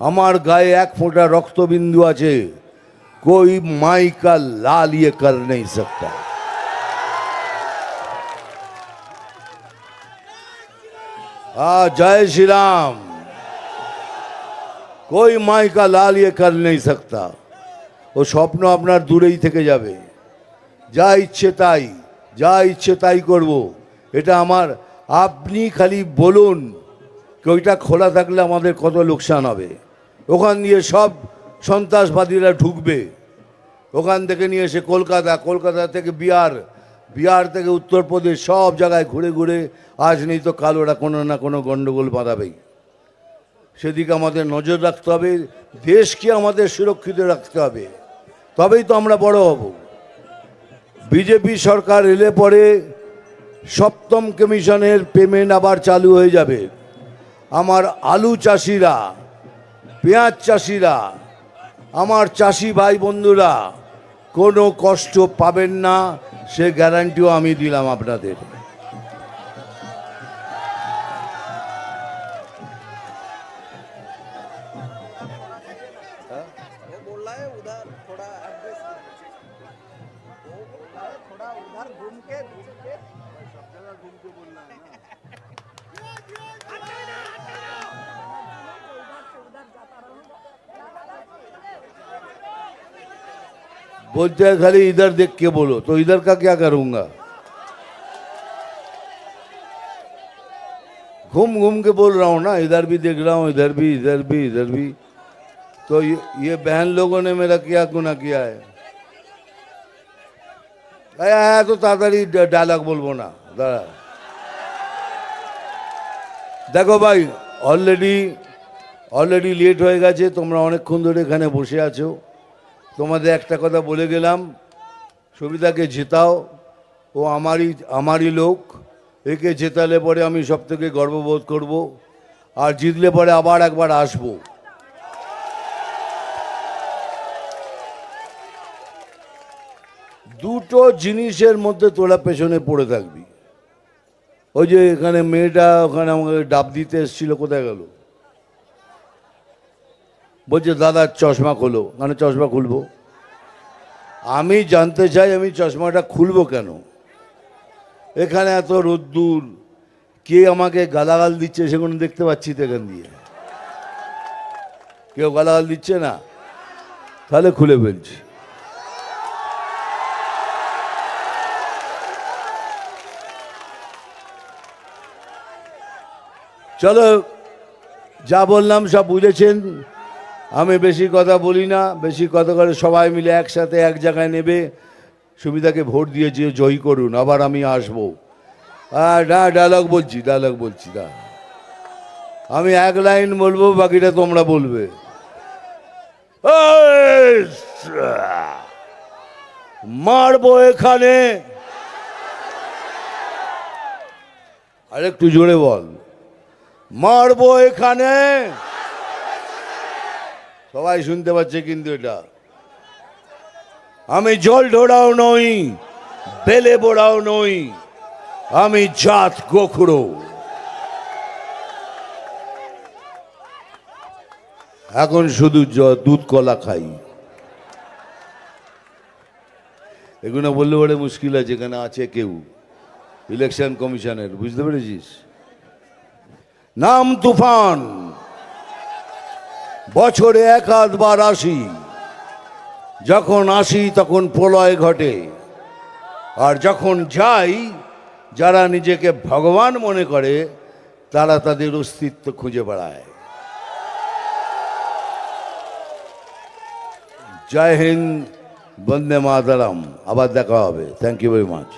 আমার গায়ে এক ফোঁটা রক্তবিন্দু আছে, कोई माई का लाल ये कर नहीं सकता। जय श्री राम। कोई माई का लाल ये कर नहीं सकता। ও স্বপ্ন আপনার দূরেই থেকে যাবে। যা ইচ্ছে তাই করব, এটা আমার। আপনি খালি বলুন কি ওইটা খোলা থাকলে আমাদের কত লোকসান হবে। ওখান দিয়ে সব সন্ত্রাসবাদীরা ঢুকবে, ওখান থেকে নিয়ে এসে কলকাতা থেকে বিহার থেকে উত্তরপ্রদেশ, সব জায়গায় ঘুরে ঘুরে আজ নেই তো কাল ওরা কোনো না কোনো গণ্ডগোল বাঁধাবেই। সেদিকে আমাদের নজর রাখতে হবে, দেশকে আমাদের সুরক্ষিত রাখতে হবে, তবেই তো আমরা বড় হব। বিজেপি সরকার এলে পরে সপ্তম কমিশনের পেমেন্ট আবার চালু হয়ে যাবে। আমার আলু চাষিরা, পেঁয়াজ চাষিরা, আমার চাষি ভাই বন্ধুরা কোনো কষ্ট পাবেন না, সে গ্যারান্টিও আমি দিলাম আপনাদের। बोलते हैं खाली इधर देख के बोलो, तो इधर का क्या करूंगा? घूम के बोल रहा हूँ ना, इधर भी देख रहा हूँ, इधर भी। तो ये बहन लोगों ने मेरा क्या गुनाह किया है? आया तो ताड़ाताड़ी डायलॉग बोलबो ना, दाঁড়া। দেখো ভাই, অলরেডি লেট হয়ে গেছে, তোমরা অনেকক্ষণ ধরে এখানে বসে আছো। তোমাদের একটা কথা বলে গেলাম, সবিতাকে জেতাও, ও আমারই লোক। একে জেতালে পরে আমি সব থেকে গর্ববোধ করব, আর জিতলে পরে আবার একবার আসব। দুটো জিনিসের মধ্যে তোরা পেছনে পড়ে থাকবি। ওই যে এখানে মেয়েটা ওখানে আমাকে ডাব দিতে এসেছিল, কোথায় গেল? বলছে দাদা চশমা খোলো। মানে চশমা খুলবো? আমি জানতে চাই আমি চশমাটা খুলবো কেন? এখানে এত রোদ্দুর, কে আমাকে গালাগাল দিচ্ছে সেগুলো দেখতে পাচ্ছি তো এখান দিয়ে। কেউ গালাগাল দিচ্ছে না? তাহলে খুলে ফেলছি। চলো, যা বললাম সব বুঝেছেন। আমি বেশি কথা বলি না, বেশি কথা করে সবাই মিলে একসাথে এক জায়গায় নেবে। সুবিধাকে ভোট দিয়ে জয়ী করুন, আবার আমি আসবো। ডায়লগ বলছি না, আমি এক লাইন বলবো, বাকিটা তোমরা বলবে। মারবো এখানে, আরেকটু জোরে বল। মারবো এখানে। সবাই শুনতে পাচ্ছে কিন্তু এটা। আমি জল ঢোড়াও নই, বেলে বোড়াও নই, আমি জাত গোখরো। এখন শুধু দুধ কলা খাই। এগুলো বললে বড় মুশকিল আছে, এখানে আছে কেউ ইলেকশন কমিশনের, বুঝতে পেরেছিস? নাম তুফান, বছরে এক আধবার আসি, যখন আসি তখন প্রলয় ঘটে, আর যখন যাই যারা নিজেকে ভগবান মনে করে তারা তাদের অস্তিত্ব খুঁজে বেড়ায়। জয় হিন্দ, বন্দে মাতরম। আবার দেখা হবে। Thank you very much.